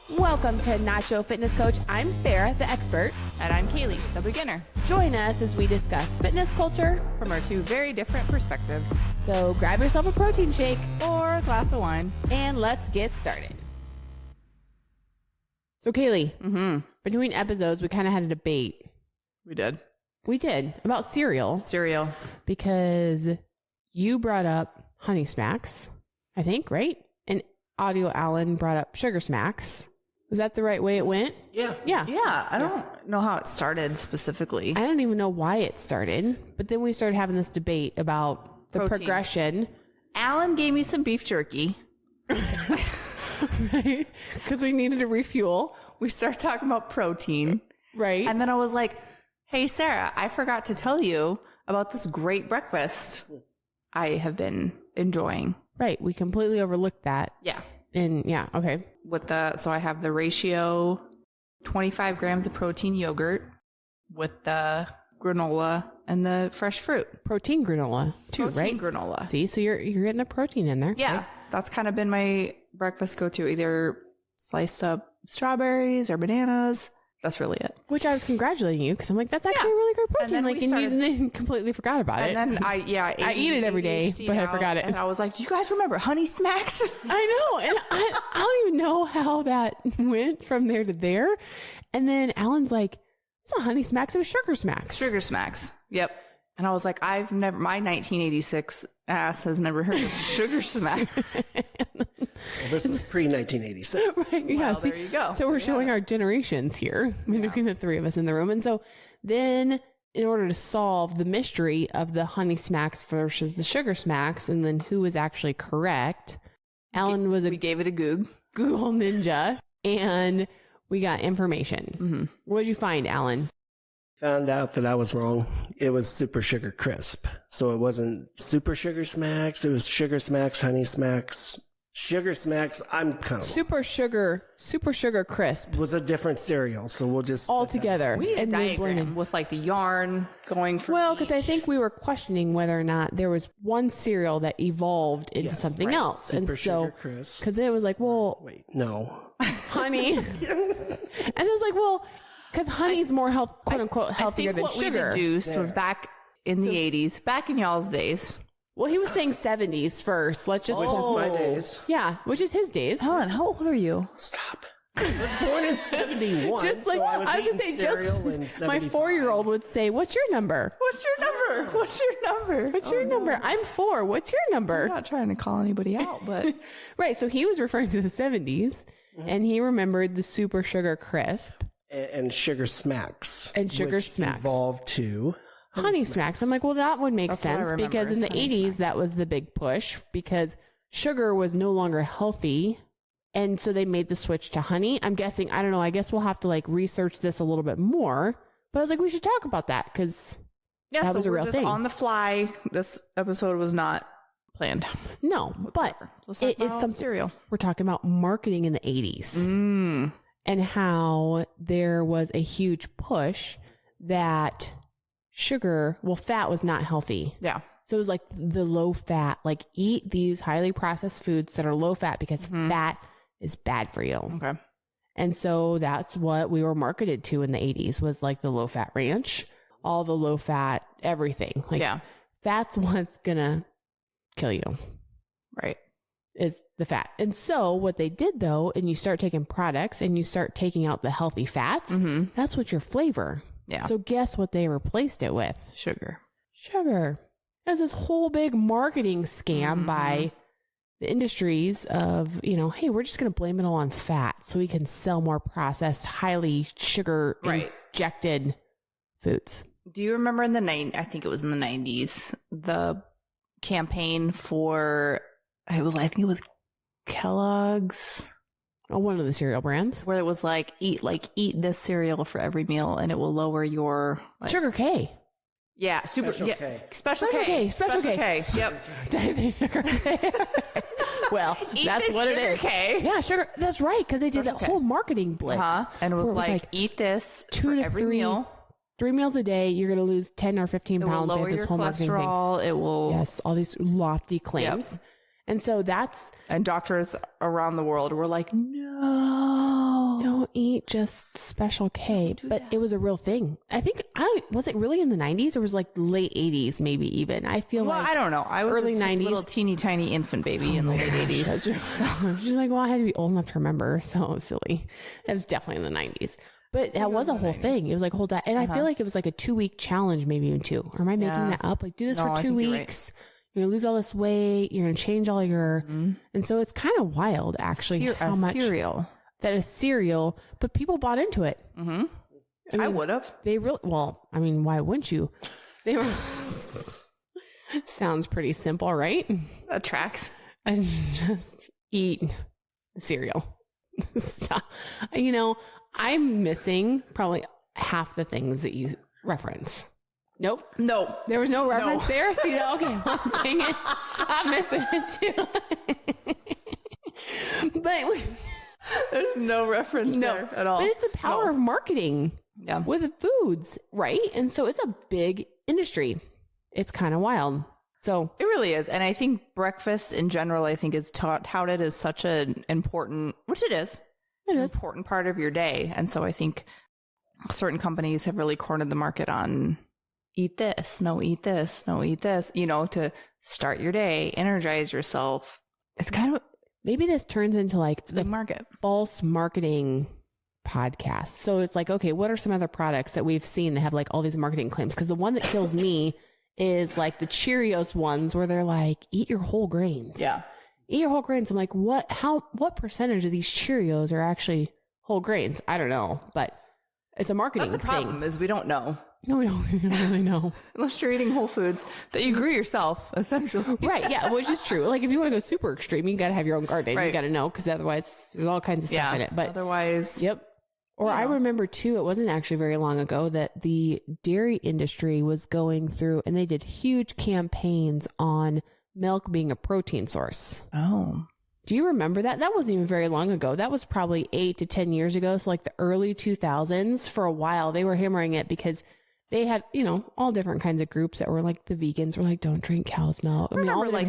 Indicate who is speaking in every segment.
Speaker 1: Welcome to Nacho Fitness Coach. I'm Sarah, the expert.
Speaker 2: And I'm Caleigh, the beginner.
Speaker 1: Join us as we discuss fitness culture
Speaker 2: from our two very different perspectives.
Speaker 1: So grab yourself a protein shake
Speaker 2: or a glass of wine
Speaker 1: and let's get started. So Caleigh, between episodes, we kind of had a debate.
Speaker 2: We did
Speaker 1: about cereal. Because you brought up Honey Smacks, I think, right? And Audio Alan brought up Sugar Smacks. Is that the right way it went?
Speaker 2: Yeah. I don't know how it started specifically.
Speaker 1: I don't even know why it started. But then we started having this debate about the progression.
Speaker 2: Alan gave me some beef jerky.
Speaker 1: Right? Because we needed to refuel.
Speaker 2: We started talking about protein.
Speaker 1: Right.
Speaker 2: And then I was like, hey, Sarah, I forgot to tell you about this great breakfast I have been enjoying.
Speaker 1: Right. We completely overlooked that.
Speaker 2: Yeah.
Speaker 1: And yeah, okay.
Speaker 2: So I have the ratio 25 grams of protein yogurt with the granola and the fresh fruit.
Speaker 1: Protein granola too,
Speaker 2: protein
Speaker 1: right?
Speaker 2: Granola.
Speaker 1: See, so you're getting the protein in there.
Speaker 2: Yeah.
Speaker 1: Right?
Speaker 2: That's kind of been my breakfast go-to, either sliced up strawberries or bananas. That's really it.
Speaker 1: Which I was congratulating you because I'm like, that's actually a really great protein. And you completely forgot about it.
Speaker 2: And then I
Speaker 1: eat it every day, but I forgot it.
Speaker 2: And I was like, do you guys remember Honey Smacks?
Speaker 1: I know. And I don't even know how that went from there to there. And then Alan's like, it's not Honey Smacks, it was Sugar Smacks.
Speaker 2: Sugar Smacks. Yep. And I was like, my 1986 ass has never heard of Sugar Smacks.
Speaker 3: Well, this is pre-1986.
Speaker 1: Right, yeah,
Speaker 2: well, there you go.
Speaker 1: So we're showing our generations here between the three of us in the room. And so then in order to solve the mystery of the Honey Smacks versus the Sugar Smacks and then who was actually correct, Alan we
Speaker 2: gave it a Google
Speaker 1: ninja and we got information.
Speaker 2: Mm-hmm.
Speaker 1: What did you find, Alan?
Speaker 3: Found out that I was wrong. It was Super Sugar Crisp. So it wasn't Super Sugar Smacks. It was Sugar Smacks, Honey Smacks. Sugar Smacks, I'm kind of...
Speaker 1: Super Sugar Crisp.
Speaker 3: Was a different cereal, so we'll just...
Speaker 1: All together.
Speaker 2: We need a diagram with like the yarn going from
Speaker 1: because I think we were questioning whether or not there was one cereal that evolved into something else.
Speaker 3: Super Sugar Crisp.
Speaker 1: Because it was like, well...
Speaker 3: Wait, no.
Speaker 1: Honey. And it was like, well... Because honey's more quote unquote healthier than sugar.
Speaker 2: What we deduced was back in the 80s, back in y'all's days.
Speaker 1: Well, he was saying 70s first. Let's just...
Speaker 3: Which is my days.
Speaker 1: Yeah, which is his days.
Speaker 2: Helen, how old are you?
Speaker 3: Stop. I was born in 71.
Speaker 1: Just like, I was going to say, just my 4-year-old would say, what's your number?
Speaker 2: What's your number? What's your number?
Speaker 1: What's your number? I'm 4. What's your number?
Speaker 2: I'm not trying to call anybody out, but...
Speaker 1: Right, so he was referring to the 70s, and he remembered the Super Sugar Crisp.
Speaker 3: And Sugar Smacks.
Speaker 1: And Sugar Smacks.
Speaker 3: Evolved to...
Speaker 1: Honey Smacks. I'm like, well, that would make sense because in the 80s,
Speaker 2: Smacks.
Speaker 1: that was the big push because sugar was no longer healthy. And so they made the switch to honey. I'm guessing, I don't know, I guess we'll have to like research this a little bit more. But I was like, we should talk about that because that was a real thing.
Speaker 2: On the fly, this episode was not planned.
Speaker 1: No, but it is some cereal. We're talking about marketing in the 80s and how there was a huge push that fat was not healthy.
Speaker 2: Yeah.
Speaker 1: So it was like the low fat, like eat these highly processed foods that are low fat because fat is bad for you.
Speaker 2: Okay.
Speaker 1: And so that's what we were marketed to in the 80s was like the low fat ranch, all the low fat, everything. Like fat's what's going to kill you.
Speaker 2: Right.
Speaker 1: Is the fat. And so what they did though, and you start taking products and you start taking out the healthy fats, that's what your flavor.
Speaker 2: Yeah.
Speaker 1: So guess what they replaced it with?
Speaker 2: Sugar.
Speaker 1: There's this whole big marketing scam by the industries of, hey, we're just going to blame it all on fat so we can sell more processed, highly sugar injected foods.
Speaker 2: Do you remember I think it was in the 90s, the campaign for, I think it was Kellogg's.
Speaker 1: Oh, one of the cereal brands.
Speaker 2: Where it was like, eat this cereal for every meal and it will lower your...
Speaker 1: Sugar K.
Speaker 2: Yeah, Special K. Special K. Yep.
Speaker 1: Did I say Sugar K? Well, that's what it is.
Speaker 2: K.
Speaker 1: Yeah, sugar. That's right, because they did that whole marketing blitz.
Speaker 2: And it was like, eat this
Speaker 1: 2 to 3 meal. 3 meals a day, you're going to lose 10 or 15 pounds.
Speaker 2: It will lower your cholesterol. It will...
Speaker 1: Yes, all these lofty claims. Yep. And so and
Speaker 2: doctors around the world were like, no.
Speaker 1: just Special K, but it was a real thing. I think, was it really in the 90s or was it like late 80s, maybe even? I feel like.
Speaker 2: I don't know. I was
Speaker 1: early
Speaker 2: a
Speaker 1: 90s.
Speaker 2: little teeny tiny infant baby in the late 80s.
Speaker 1: She's like, well, I had to be old enough to remember. So silly. It was definitely in the 90s. But that was a whole thing. It was like a whole diet. And I feel like it was like a 2-week challenge, maybe even 2. Or am I making that up? Like, do this for 2 weeks. You're going to lose all this weight. You're going to change all your... And so it's kind of wild, actually, how much...
Speaker 2: Cereal.
Speaker 1: That is cereal, but people bought into it.
Speaker 2: Mm-hmm. I would have.
Speaker 1: They really... Well, I mean, why wouldn't you? They were... Sounds pretty simple, right?
Speaker 2: That tracks.
Speaker 1: And just eat cereal. Stop. You know, I'm missing probably half the things that you reference. Nope.
Speaker 2: No.
Speaker 1: There was no reference there? See, okay, well, dang it. I'm missing it too. But
Speaker 2: there's no reference there at all.
Speaker 1: But it's the power of marketing with foods, right? And so it's a big industry. It's kind of wild. So
Speaker 2: it really is. And I think breakfast in general, I think is touted as such an important, which it is, an important part of your day. And so I think certain companies have really cornered the market on eat this, no, eat this, no, eat this, you know, to start your day, energize yourself. It's kind of,
Speaker 1: maybe this turns into like
Speaker 2: the market
Speaker 1: false marketing podcast. So it's like, okay, what are some other products that we've seen that have like all these marketing claims? Because the one that kills me is like the Cheerios ones where they're like, eat your whole grains.
Speaker 2: Yeah.
Speaker 1: Eat your whole grains. I'm like, what percentage of these Cheerios are actually whole grains? I don't know, but it's a marketing thing.
Speaker 2: That's the problem is we don't know.
Speaker 1: No, we don't really know.
Speaker 2: Unless you're eating whole foods that you grew yourself, essentially.
Speaker 1: Right. Yeah. Which is true. Like if you want to go super extreme, you got to have your own garden.
Speaker 2: Right.
Speaker 1: You got to know because otherwise there's all kinds of stuff in it. But
Speaker 2: otherwise.
Speaker 1: Yep. Or I remember too, it wasn't actually very long ago that the dairy industry was going through and they did huge campaigns on milk being a protein source.
Speaker 2: Oh.
Speaker 1: Do you remember that? That wasn't even very long ago. That was probably 8 to 10 years ago. So like the early 2000s. For a while, they were hammering it because they had, you know, all different kinds of groups that were like the vegans were like, don't drink cow's milk.
Speaker 2: I remember the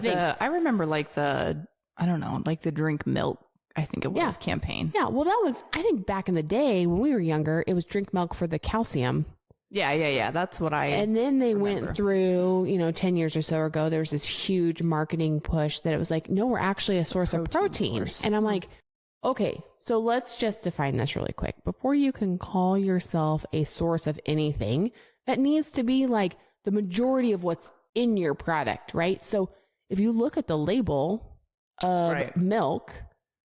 Speaker 2: drink milk. I think it was campaign.
Speaker 1: Yeah. Well, that was, I think back in the day when we were younger, it was drink milk for the calcium.
Speaker 2: Yeah. That's what
Speaker 1: And then they went through, 10 years or so ago, there was this huge marketing push that it was like, no, we're actually a source of protein. And I'm like, okay, so let's just define this really quick. Before you can call yourself a source of anything, that needs to be like the majority of what's in your product, right? So if you look at the label of milk,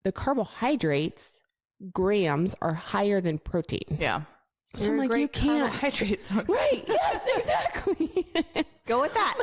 Speaker 1: the carbohydrates grams are higher than protein.
Speaker 2: Yeah.
Speaker 1: So I'm like, you can't.
Speaker 2: Carbohydrates.
Speaker 1: Right. Yes, exactly.
Speaker 2: Go with that.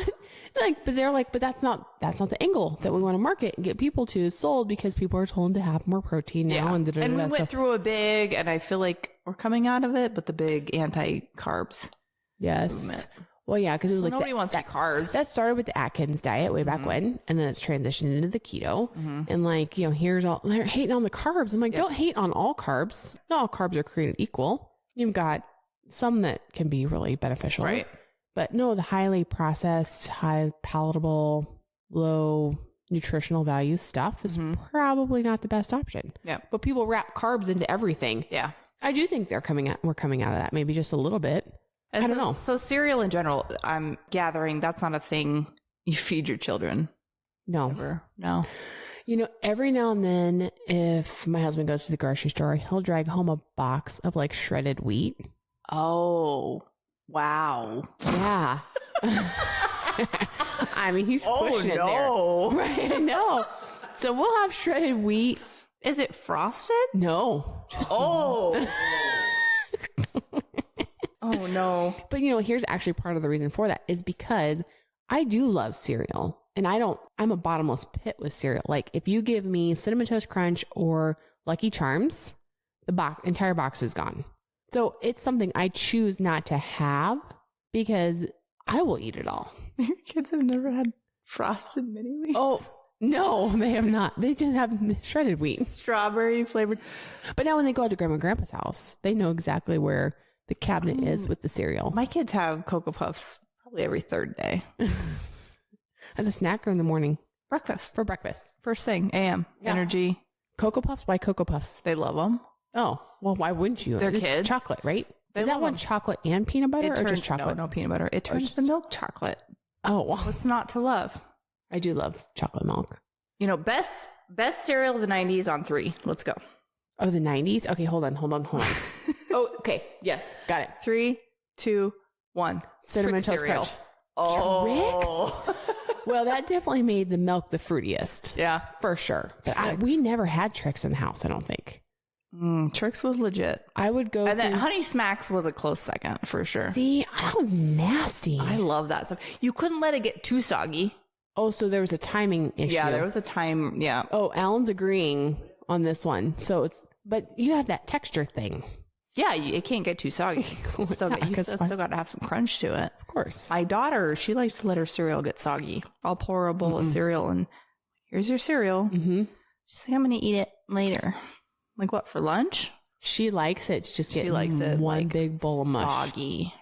Speaker 1: But they're like, but that's not the angle that we want to market and get people to sold because people are told to have more protein now.
Speaker 2: And we went through and I feel like we're coming out of it, but the big anti-carbs.
Speaker 1: Yes.
Speaker 2: movement.
Speaker 1: Well, yeah, because it was like
Speaker 2: nobody wants to eat carbs.
Speaker 1: That started with the Atkins diet way back when, and then it's transitioned into the keto. And like, here's all they're hating on the carbs. I'm like, don't hate on all carbs. Not all carbs are created equal. You've got some that can be really beneficial,
Speaker 2: Right?
Speaker 1: But no, the highly processed, high palatable, low nutritional value stuff is probably not the best option.
Speaker 2: Yeah.
Speaker 1: But people wrap carbs into everything.
Speaker 2: Yeah.
Speaker 1: I do think we're coming out of that, maybe just a little bit.
Speaker 2: And
Speaker 1: I don't know.
Speaker 2: So cereal in general, I'm gathering that's not a thing you feed your children.
Speaker 1: No.
Speaker 2: Ever. No.
Speaker 1: Every now and then, if my husband goes to the grocery store, he'll drag home a box of like shredded wheat.
Speaker 2: Oh, wow.
Speaker 1: Yeah. I mean, he's pushing it there. Right, I know. So we'll have shredded wheat.
Speaker 2: Is it frosted?
Speaker 1: No.
Speaker 2: Oh no.
Speaker 1: But here's actually part of the reason for that is because I do love cereal. And I'm a bottomless pit with cereal. Like if you give me Cinnamon Toast Crunch or Lucky Charms, the entire box is gone. So it's something I choose not to have because I will eat it all.
Speaker 2: Your kids have never had frosted mini wheats?
Speaker 1: Oh, no, they have not. They just have shredded wheat.
Speaker 2: Strawberry flavored.
Speaker 1: But now when they go out to Grandma and Grandpa's house, they know exactly where the cabinet is with the cereal.
Speaker 2: My kids have Cocoa Puffs probably every third day.
Speaker 1: As a snack or in the morning?
Speaker 2: Breakfast.
Speaker 1: For breakfast.
Speaker 2: First thing, AM.
Speaker 1: Yeah.
Speaker 2: Energy.
Speaker 1: Cocoa Puffs? Why Cocoa Puffs?
Speaker 2: They love them.
Speaker 1: Oh, well, why wouldn't you?
Speaker 2: They're
Speaker 1: It's
Speaker 2: kids.
Speaker 1: chocolate, right?
Speaker 2: They
Speaker 1: Is that
Speaker 2: love
Speaker 1: one
Speaker 2: them.
Speaker 1: chocolate and peanut butter or just chocolate?
Speaker 2: No peanut butter. It turns the milk chocolate.
Speaker 1: Oh, well,
Speaker 2: What's not to love?
Speaker 1: I do love chocolate milk.
Speaker 2: You know, best cereal of the 90s on 3. Let's go.
Speaker 1: Oh, the 90s? Okay, hold on. Oh, okay. Yes, got it.
Speaker 2: 3, 2, 1.
Speaker 1: Cinnamon
Speaker 2: Trix
Speaker 1: Toast
Speaker 2: cereal.
Speaker 1: Crunch.
Speaker 2: Oh.
Speaker 1: Well, that definitely made the milk the fruitiest.
Speaker 2: Yeah.
Speaker 1: For sure. But
Speaker 2: Trix.
Speaker 1: we never had Trix in the house, I don't think.
Speaker 2: Trix was legit.
Speaker 1: I would go
Speaker 2: And then
Speaker 1: through-
Speaker 2: Honey Smacks was a close second for sure.
Speaker 1: See, that was nasty.
Speaker 2: I love that stuff. You couldn't let it get too soggy.
Speaker 1: Oh, so there was a timing issue.
Speaker 2: Yeah, there was a time. Yeah.
Speaker 1: Oh, Alan's agreeing on this one. So but you have that texture thing.
Speaker 2: Yeah, it can't get too soggy. You still got to have some crunch to it.
Speaker 1: Of course.
Speaker 2: My daughter, she likes to let her cereal get soggy. I'll pour her a bowl of cereal and here's your cereal.
Speaker 1: Mm-hmm.
Speaker 2: She's like, I'm going to eat it later. Like what, for lunch?
Speaker 1: She likes it to just get one
Speaker 2: like,
Speaker 1: big bowl of mush.
Speaker 2: Soggy.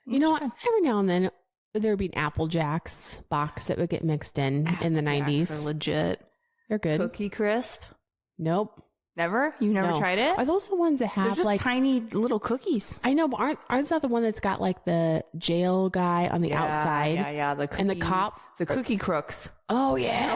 Speaker 1: You know what? Every now and then there would be an Apple Jacks box that would get mixed in the
Speaker 2: Jacks
Speaker 1: 90s.
Speaker 2: are legit.
Speaker 1: They're good.
Speaker 2: Cookie Crisp?
Speaker 1: Nope.
Speaker 2: Never? You never
Speaker 1: No.
Speaker 2: tried it?
Speaker 1: Are those the ones that
Speaker 2: They're
Speaker 1: have
Speaker 2: just
Speaker 1: like
Speaker 2: tiny little cookies.
Speaker 1: I know, but aren't that the one that's got like the jail guy on the outside?
Speaker 2: Yeah. The
Speaker 1: And the cop?
Speaker 2: The cookie crooks.
Speaker 1: Oh yeah.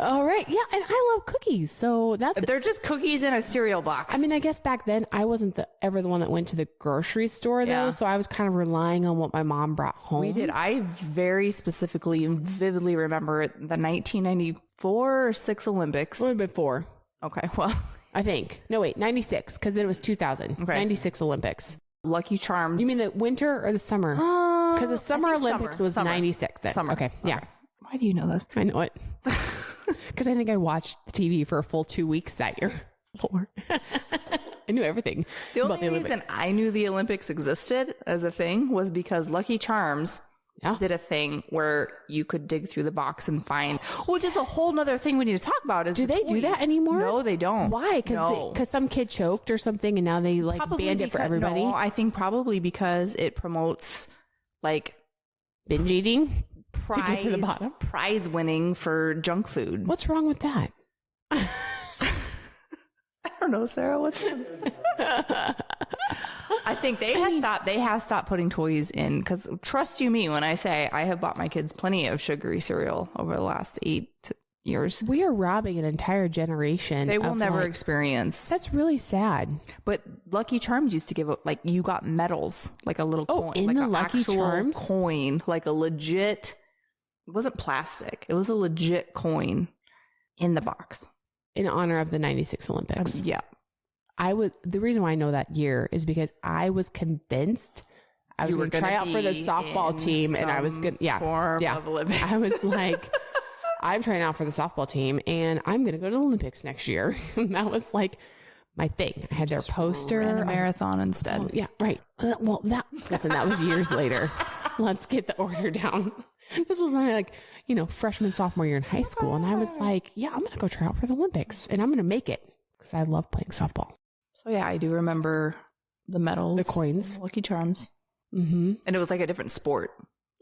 Speaker 1: All right. Yeah, and I love cookies. So
Speaker 2: They're just cookies in a cereal box.
Speaker 1: I mean, I guess back then I wasn't ever the one that went to the grocery store though,
Speaker 2: Yeah.
Speaker 1: so I was kind of relying on what my mom brought home.
Speaker 2: we did. I very specifically and vividly remember the 1994 or 6 Olympics.
Speaker 1: It would have been 4,
Speaker 2: Okay, well,
Speaker 1: I think. No, wait, 96, because then it was 2000.
Speaker 2: Okay.
Speaker 1: 96 Olympics.
Speaker 2: Lucky Charms.
Speaker 1: You mean the winter or the summer? Because the Summer Olympics was 96 then.
Speaker 2: Summer.
Speaker 1: Okay, yeah.
Speaker 2: Why do you know this?
Speaker 1: I know it. Because I think I watched TV for a full 2 weeks that year. Lord. I knew everything.
Speaker 2: The
Speaker 1: about
Speaker 2: only reason I knew the Olympics existed as a thing was because Lucky Charms did a thing where you could dig through the box and find, which is a whole nother thing we need to talk about. Is
Speaker 1: Do
Speaker 2: the
Speaker 1: they do
Speaker 2: toys.
Speaker 1: that anymore?
Speaker 2: No, they don't.
Speaker 1: Why?
Speaker 2: No.
Speaker 1: Because some kid choked or something and now they like banned it for everybody?
Speaker 2: No, I think probably because it promotes like
Speaker 1: Binge eating? To get
Speaker 2: prize,
Speaker 1: to the bottom?
Speaker 2: prize winning for junk food.
Speaker 1: What's wrong with that?
Speaker 2: I don't know, Sarah. What's I think they have stopped putting toys in because trust you me when I say I have bought my kids plenty of sugary cereal over the last 8 years.
Speaker 1: We are robbing an entire generation.
Speaker 2: They will
Speaker 1: of,
Speaker 2: never
Speaker 1: like-
Speaker 2: experience.
Speaker 1: That's really sad.
Speaker 2: But Lucky Charms used to give like you got medals, like a little coin,
Speaker 1: in
Speaker 2: like
Speaker 1: the
Speaker 2: an
Speaker 1: Lucky
Speaker 2: actual
Speaker 1: Charms?
Speaker 2: coin, like a legit. It wasn't plastic. It was a legit coin in the box.
Speaker 1: In honor of the 96 Olympics.
Speaker 2: Yeah.
Speaker 1: The reason why I know that year is because I was convinced I was going to try out for the softball team and I was going to,
Speaker 2: form of Olympics.
Speaker 1: I was like, I'm trying out for the softball team and I'm going to go to the Olympics next year. And that was like my thing. I had their poster.
Speaker 2: Ran a marathon instead.
Speaker 1: Oh, yeah, right. Well, that was years later. Let's get the order down. This was like, freshman, sophomore year in high school. And I was like, yeah, I'm going to go try out for the Olympics and I'm going to make it because I love playing softball.
Speaker 2: So yeah, I do remember the medals,
Speaker 1: The coins.
Speaker 2: Lucky Charms.
Speaker 1: Mm-hmm.
Speaker 2: And it was like a different sport,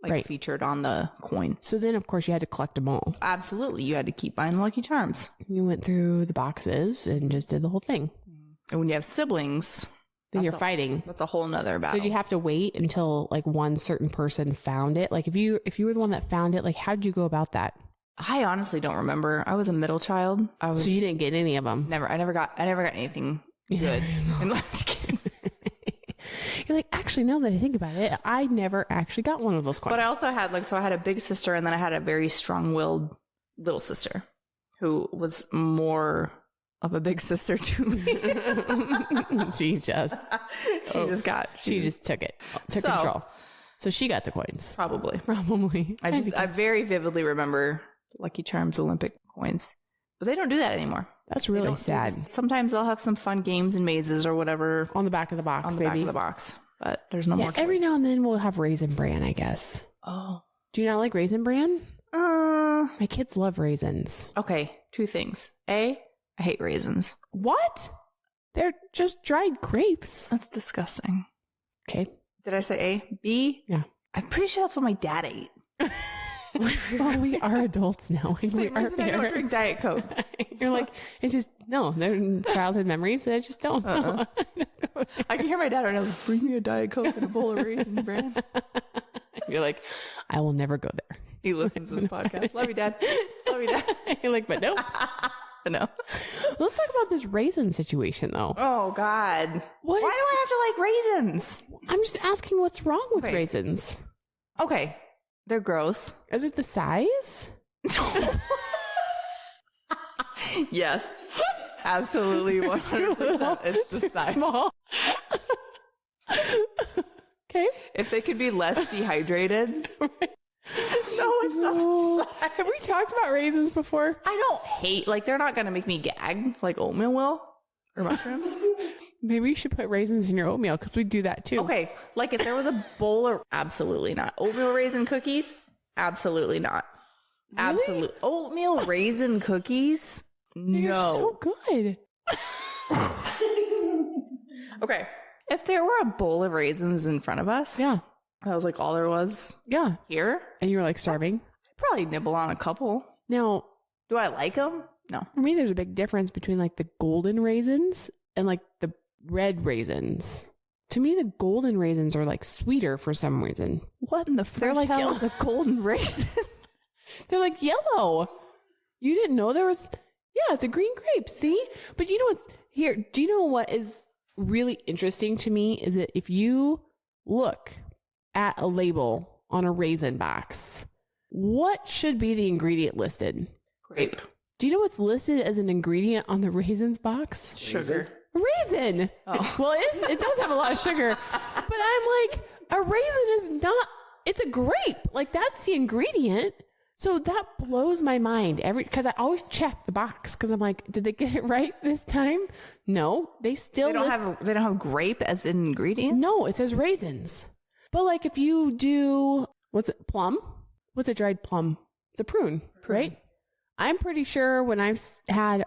Speaker 2: like
Speaker 1: Right.
Speaker 2: featured on the coin.
Speaker 1: So then, of course, you had to collect them all.
Speaker 2: Absolutely. You had to keep buying Lucky Charms.
Speaker 1: You went through the boxes and just did the whole thing.
Speaker 2: And when you have siblings,
Speaker 1: Then you're
Speaker 2: That's
Speaker 1: fighting.
Speaker 2: that's a whole nother battle.
Speaker 1: Did you have to wait until like one certain person found it? Like if you were the one that found it, like how'd you go about that?
Speaker 2: I honestly don't remember. I was a middle child.
Speaker 1: So you didn't get any of them.
Speaker 2: I never got anything good. And I'm just kidding.
Speaker 1: You're like, actually, now that I think about it, I never actually got one of those coins.
Speaker 2: But I also had I had a big sister and then I had a very strong-willed little sister who was more of a big sister to me.
Speaker 1: she just took control. So she got the coins.
Speaker 2: Probably.
Speaker 1: I
Speaker 2: I very vividly remember Lucky Charms Olympic coins. But they don't do that anymore.
Speaker 1: That's really sad.
Speaker 2: Sometimes they'll have some fun games and mazes or whatever
Speaker 1: On the back of the box,
Speaker 2: on the
Speaker 1: baby.
Speaker 2: back of the box. But there's no more toys.
Speaker 1: Every now and then we'll have Raisin Bran, I guess.
Speaker 2: Oh.
Speaker 1: Do you not like Raisin Bran? My kids love raisins.
Speaker 2: Okay, 2 things. A, I hate raisins.
Speaker 1: What? They're just dried grapes.
Speaker 2: That's disgusting.
Speaker 1: Okay.
Speaker 2: Did I say A? B?
Speaker 1: Yeah.
Speaker 2: I'm pretty sure that's what my dad ate.
Speaker 1: Well, we are adults now. We
Speaker 2: Same
Speaker 1: are
Speaker 2: reason I don't drink Diet Coke.
Speaker 1: You're like, it's just, no, they're childhood memories that I just don't know.
Speaker 2: I can hear my dad right now. Bring me a Diet Coke and a bowl of raisins, Brand.
Speaker 1: You're like, I will never go there.
Speaker 2: He listens to this podcast. Love you, Dad. Love you, Dad.
Speaker 1: You're like, but nope.
Speaker 2: No.
Speaker 1: Let's talk about this raisin situation, though.
Speaker 2: Oh, God.
Speaker 1: What?
Speaker 2: Why do I have to like raisins?
Speaker 1: I'm just asking what's wrong with
Speaker 2: Wait.
Speaker 1: raisins.
Speaker 2: Okay. They're gross.
Speaker 1: Is it the size?
Speaker 2: Yes. Absolutely 100%. It's the size.
Speaker 1: Small. Okay.
Speaker 2: If they could be less dehydrated. No, it's not the size.
Speaker 1: Have we talked about raisins before?
Speaker 2: I don't hate, like, they're not going to make me gag like oatmeal will or mushrooms.
Speaker 1: Maybe you should put raisins in your oatmeal because we do that too.
Speaker 2: Okay. Like, if there was a bowl of, absolutely not. Oatmeal raisin cookies? Absolutely not.
Speaker 1: Really?
Speaker 2: Absolutely. Oatmeal raisin cookies?
Speaker 1: They're
Speaker 2: No.
Speaker 1: so good.
Speaker 2: Okay. If there were a bowl of raisins in front of us,
Speaker 1: Yeah.
Speaker 2: that was like all there was
Speaker 1: Yeah.
Speaker 2: here,
Speaker 1: And you were like starving.
Speaker 2: I'd probably nibble on a couple.
Speaker 1: Now,
Speaker 2: Do I like them? No.
Speaker 1: for me, there's a big difference between like the golden raisins and like the red raisins. To me, the golden raisins are like sweeter for some reason.
Speaker 2: What in the
Speaker 1: They're like
Speaker 2: hell
Speaker 1: yellow.
Speaker 2: is a golden raisin?
Speaker 1: They're like yellow. You didn't know there was, yeah, it's a green grape. See? But you know what's here? Do you know what is really interesting to me is that if you look at a label on a raisin box, what should be the ingredient listed?
Speaker 2: Grape.
Speaker 1: Do you know what's listed as an ingredient on the raisins box?
Speaker 2: Sugar.
Speaker 1: Raisin.
Speaker 2: Oh.
Speaker 1: Well, it does have a lot of sugar, but I'm like, a raisin is not, it's a grape. Like that's the ingredient. So that blows my mind because I always check the box because I'm like, did they get it right this time? No, they still
Speaker 2: They don't have grape as an ingredient?
Speaker 1: No, it says raisins. But like if you do, what's it, plum? What's a dried plum? It's a prune, right? I'm pretty sure when I've had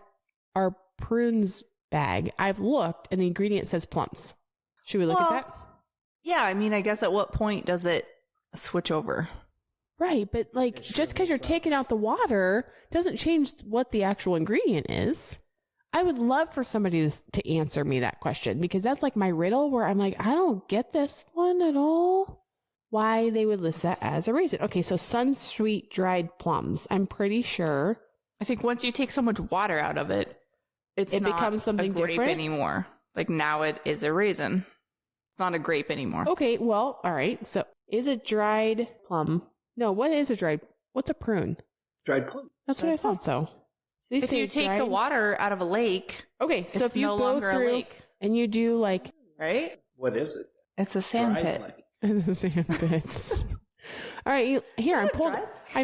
Speaker 1: our prunes bag, I've looked and the ingredient says plums. Should we look at that?
Speaker 2: Yeah, I mean, I guess at what point does it switch over?
Speaker 1: Right, but like just because you're taking out the water doesn't change what the actual ingredient is. I would love for somebody to answer me that question because that's like my riddle where I'm like, I don't get this one at all. Why they would list that as a raisin. Okay, so sun-sweet dried plums. I'm pretty sure.
Speaker 2: I think once you take so much water out of it, it
Speaker 1: not becomes something
Speaker 2: a grape
Speaker 1: different
Speaker 2: anymore. Like now it is a raisin. It's not a grape anymore.
Speaker 1: Okay, well, all right. So is it dried plum? No, what is a dried? What's a prune?
Speaker 3: Dried plum.
Speaker 1: That's what I thought. So they
Speaker 2: If
Speaker 1: say
Speaker 2: you take
Speaker 1: dried-
Speaker 2: the water out of a lake,
Speaker 1: okay, so
Speaker 2: it's
Speaker 1: if you
Speaker 2: no
Speaker 1: go
Speaker 2: longer a
Speaker 1: through
Speaker 2: lake,
Speaker 1: and you do like
Speaker 2: right?
Speaker 3: What is it?
Speaker 2: It's a sand
Speaker 3: Dried
Speaker 2: pit.
Speaker 3: lake.
Speaker 1: the sand pits. All right, here I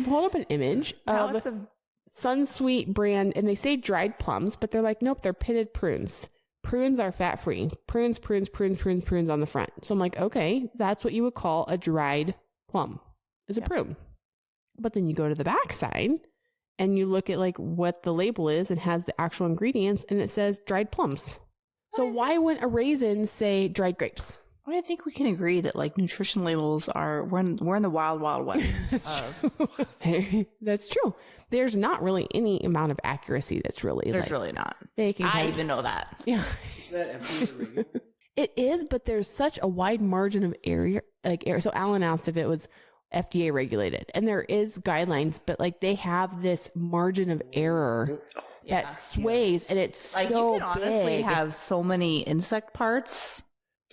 Speaker 1: pulled up an image
Speaker 2: Now
Speaker 1: of
Speaker 2: it's a
Speaker 1: Sunsweet brand, and they say dried plums, but they're like, nope, they're pitted prunes. Prunes are fat free. Prunes on the front. So I'm like, okay, that's what you would call a dried plum, is a prune. But then you go to the back side and you look at like what the label is and has the actual ingredients, and it says dried plums. So why wouldn't a raisin say dried grapes?
Speaker 2: I think we can agree that like nutrition labels are we're in the wild west.
Speaker 1: That's true. There's not really any amount of accuracy that's really
Speaker 2: There's
Speaker 1: like,
Speaker 2: really not.
Speaker 1: they can
Speaker 2: I
Speaker 1: kind
Speaker 2: even
Speaker 1: of
Speaker 2: know that.
Speaker 1: yeah.
Speaker 3: Is that FDA regular?
Speaker 1: It is, but there's such a wide margin of area. So Alan asked if it was FDA regulated, and there is guidelines, but like they have this margin of error that sways, and it's
Speaker 2: Like
Speaker 1: so
Speaker 2: you can honestly
Speaker 1: big.
Speaker 2: have so many insect parts.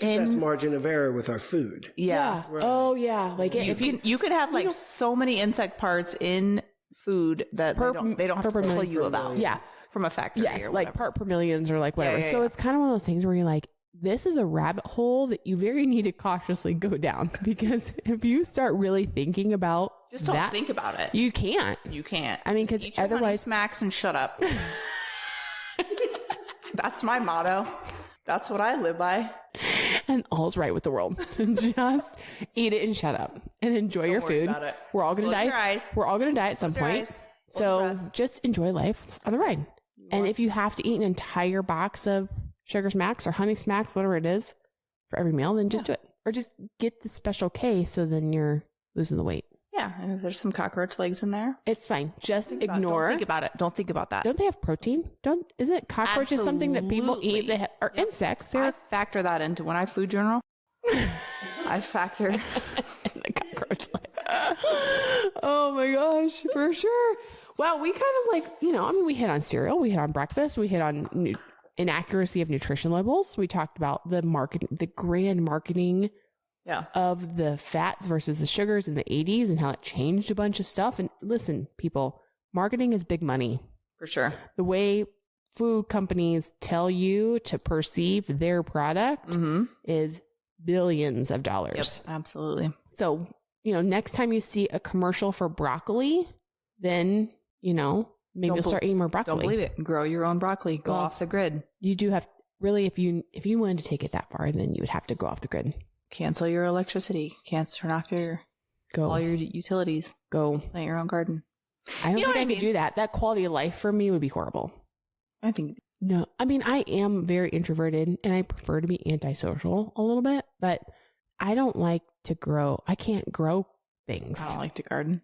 Speaker 3: Just that's margin of error with our food.
Speaker 2: Yeah.
Speaker 3: Right.
Speaker 1: Oh yeah. Like
Speaker 2: You could have like so many insect parts in food that they don't have to tell you about.
Speaker 1: Yeah.
Speaker 2: From a factory.
Speaker 1: Yes,
Speaker 2: or
Speaker 1: like
Speaker 2: whatever.
Speaker 1: part per millions or like whatever.
Speaker 2: Yeah,
Speaker 1: So
Speaker 2: yeah.
Speaker 1: it's kind of one of those things where you're like, this is a rabbit hole that you very need to cautiously go down, because if you start really thinking about
Speaker 2: Just don't
Speaker 1: that,
Speaker 2: think about it.
Speaker 1: you can't.
Speaker 2: You can't.
Speaker 1: I mean,
Speaker 2: Just
Speaker 1: 'cause
Speaker 2: eat your Honey
Speaker 1: otherwise-
Speaker 2: smacks and shut up. That's my motto. That's what I live by.
Speaker 1: And all's right with the world. Just eat it and shut up and enjoy your
Speaker 2: worry
Speaker 1: food.
Speaker 2: about it.
Speaker 1: We're all gonna
Speaker 2: Close
Speaker 1: die.
Speaker 2: your eyes.
Speaker 1: We're all gonna die at some
Speaker 2: Close your
Speaker 1: point.
Speaker 2: eyes. Hold
Speaker 1: So
Speaker 2: your breath.
Speaker 1: just enjoy life on the ride. And if you have to eat an entire box of Sugar Smacks or Honey Smacks, whatever it is, for every meal, then just do it. Or just get the special K so then you're losing the weight.
Speaker 2: Yeah. Yeah, and if there's some cockroach legs in there,
Speaker 1: it's fine. Just ignore.
Speaker 2: Don't think about it. Don't think about that.
Speaker 1: Don't they have protein? Isn't cockroaches something that people eat that are insects?
Speaker 2: I factor that into when I food journal. I factor
Speaker 1: in the cockroach leg. Oh my gosh, for sure. Well, we kind of we hit on cereal, we hit on breakfast, we hit on inaccuracy of nutrition labels. We talked about the grand marketing of the fats versus the sugars in the 80s and how it changed a bunch of stuff. And listen, people, marketing is big money.
Speaker 2: For sure.
Speaker 1: The way food companies tell you to perceive their product is billions of dollars.
Speaker 2: Yep, absolutely.
Speaker 1: So, next time you see a commercial for broccoli, then, maybe you'll start eating more broccoli.
Speaker 2: Don't believe it. Grow your own broccoli. Go off the grid.
Speaker 1: You do have, really, if you wanted to take it that far, then you would have to go off the grid.
Speaker 2: Cancel your electricity. Turn off all your utilities.
Speaker 1: Go
Speaker 2: plant your own garden.
Speaker 1: I don't think I could do that. That quality of life for me would be horrible.
Speaker 2: I think.
Speaker 1: No, I mean, I am very introverted and I prefer to be antisocial a little bit, but I don't like to grow. I can't grow things.
Speaker 2: I don't like to garden.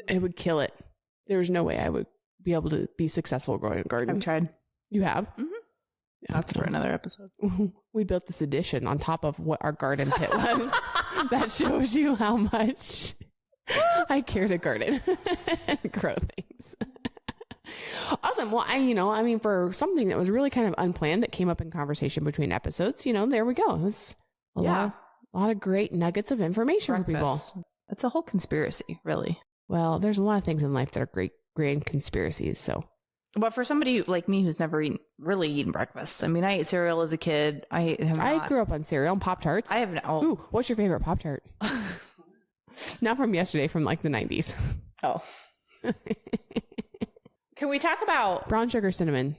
Speaker 1: It would kill it. There's no way I would be able to be successful growing a garden.
Speaker 2: I've tried.
Speaker 1: You have?
Speaker 2: Mm-hmm. That's for another episode.
Speaker 1: We built this addition on top of what our garden pit was. That shows you how much I care to garden and grow things. Awesome. Well, for something that was really kind of unplanned that came up in conversation between episodes, there we go. It was a lot of great nuggets of information for people.
Speaker 2: It's a whole conspiracy, really.
Speaker 1: Well, there's a lot of things in life that are great grand conspiracies. So,
Speaker 2: but for somebody like me who's never really eaten breakfast, I ate cereal as a kid. I
Speaker 1: grew up on cereal and Pop-Tarts.
Speaker 2: I have
Speaker 1: Ooh, what's your favorite Pop-Tart? Not from yesterday, from like the 90s.
Speaker 2: Oh. Can we talk about
Speaker 1: brown sugar cinnamon?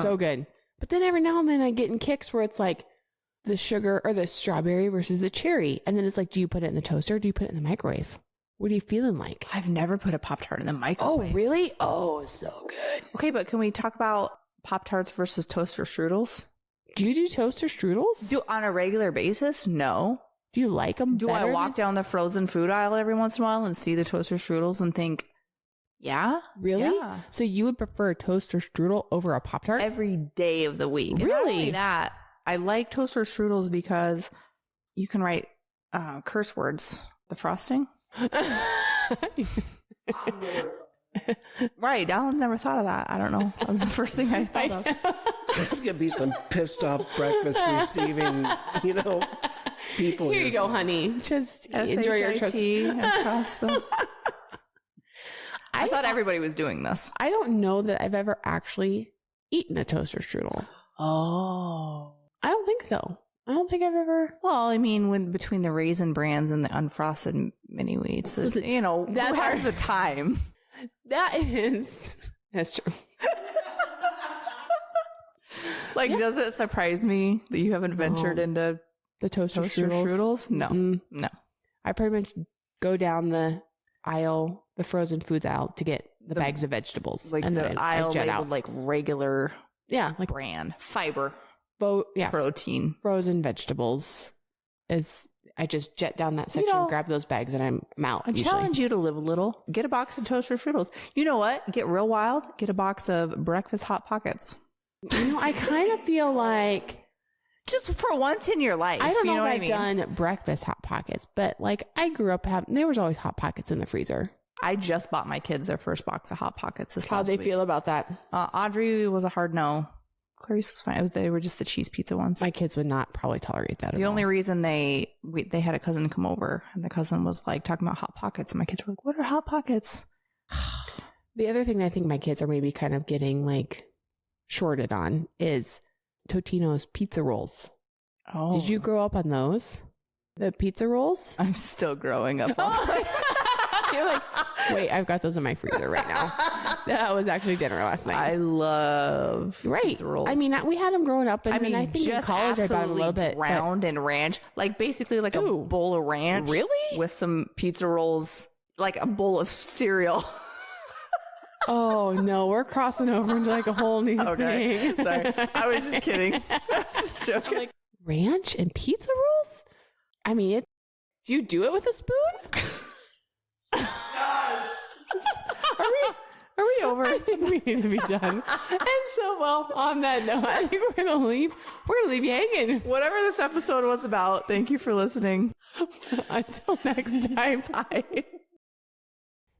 Speaker 1: So good. But then every now and then I get in kicks where it's like the sugar or the strawberry versus the cherry. And then it's like, do you put it in the toaster? Or do you put it in the microwave? What are you feeling like?
Speaker 2: I've never put a Pop-Tart in the microwave.
Speaker 1: Oh, really? Oh, so good.
Speaker 2: Okay, but can we talk about Pop-Tarts versus toaster strudels?
Speaker 1: Do you do toaster strudels?
Speaker 2: On a regular basis? No.
Speaker 1: Do you like them
Speaker 2: Do I walk down the frozen food aisle every once in a while and see the toaster strudels and think, yeah?
Speaker 1: Really?
Speaker 2: Yeah.
Speaker 1: So you would prefer a toaster strudel over a Pop-Tart?
Speaker 2: Every day of the week.
Speaker 1: Really?
Speaker 2: And not only that, I like toaster strudels because you can write curse words. The frosting. Right. Alan never thought of that. I don't know. That was the first thing I thought of.
Speaker 3: There's going to be some pissed off breakfast receiving, people.
Speaker 1: Here you go, honey. Just enjoy your toast.
Speaker 2: I thought everybody was doing this.
Speaker 1: I don't know that I've ever actually eaten a toaster strudel.
Speaker 2: Oh.
Speaker 1: I don't think so. I don't think I've ever.
Speaker 2: Well, when between the Raisin Brands and the unfrosted mini wheats, that's who has the time?
Speaker 1: That's true.
Speaker 2: Does it surprise me that you haven't ventured into
Speaker 1: the toaster strudels?
Speaker 2: No, no.
Speaker 1: I pretty much go down the aisle, the frozen foods aisle, to get the bags of vegetables,
Speaker 2: and the aisle labeled like regular, brand fiber. Protein.
Speaker 1: Frozen vegetables I just jet down that section, grab those bags, and I'm out.
Speaker 2: I challenge you to live a little. Get a box of toaster strudels. You know what? Get real wild. Get a box of breakfast Hot Pockets.
Speaker 1: I kind of feel like
Speaker 2: just for once in your life.
Speaker 1: I don't know if I've done breakfast Hot Pockets, but I grew up there was always Hot Pockets in the freezer.
Speaker 2: I just bought my kids their first box of Hot Pockets this last week.
Speaker 1: How'd they feel about that?
Speaker 2: Audrey was a hard no. Clarice was fine. They were just the cheese pizza ones.
Speaker 1: My kids would not probably tolerate that.
Speaker 2: The only reason they had a cousin come over, and the cousin was talking about Hot Pockets, and my kids were like, "What are Hot Pockets?"
Speaker 1: The other thing I think my kids are maybe kind of getting shorted on is Totino's pizza rolls.
Speaker 2: Oh,
Speaker 1: did you grow up on those? The pizza rolls?
Speaker 2: I'm still growing up on those.
Speaker 1: You're like, wait, I've got those in my freezer right now. That was actually dinner last night.
Speaker 2: I love pizza rolls.
Speaker 1: We had them growing up, and I think in college I bought them a little bit.
Speaker 2: Round and ranch, basically a bowl of ranch.
Speaker 1: Really?
Speaker 2: With some pizza rolls, like a bowl of cereal.
Speaker 1: Oh no, we're crossing over into a whole new thing.
Speaker 2: Sorry, I was just kidding. I was just joking.
Speaker 1: Ranch and pizza rolls? Do you do it with a spoon?
Speaker 2: Are we over?
Speaker 1: I think we need to be done. And so, well, on that note, I think we're gonna leave you hanging.
Speaker 2: Whatever this episode was about, thank you for listening.
Speaker 1: Until next time, bye.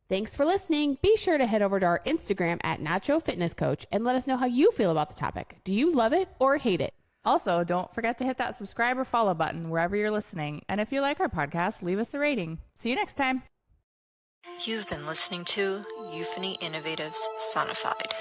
Speaker 1: Thanks for listening. Be sure to head over to our Instagram at Nacho Fitness Coach and let us know how you feel about the topic. Do you love it or hate it?
Speaker 2: Also, don't forget to hit that subscribe or follow button wherever you're listening. And if you like our podcast, leave us a rating. See you next time.
Speaker 4: You've been listening to Euphony Innovatives Sonified.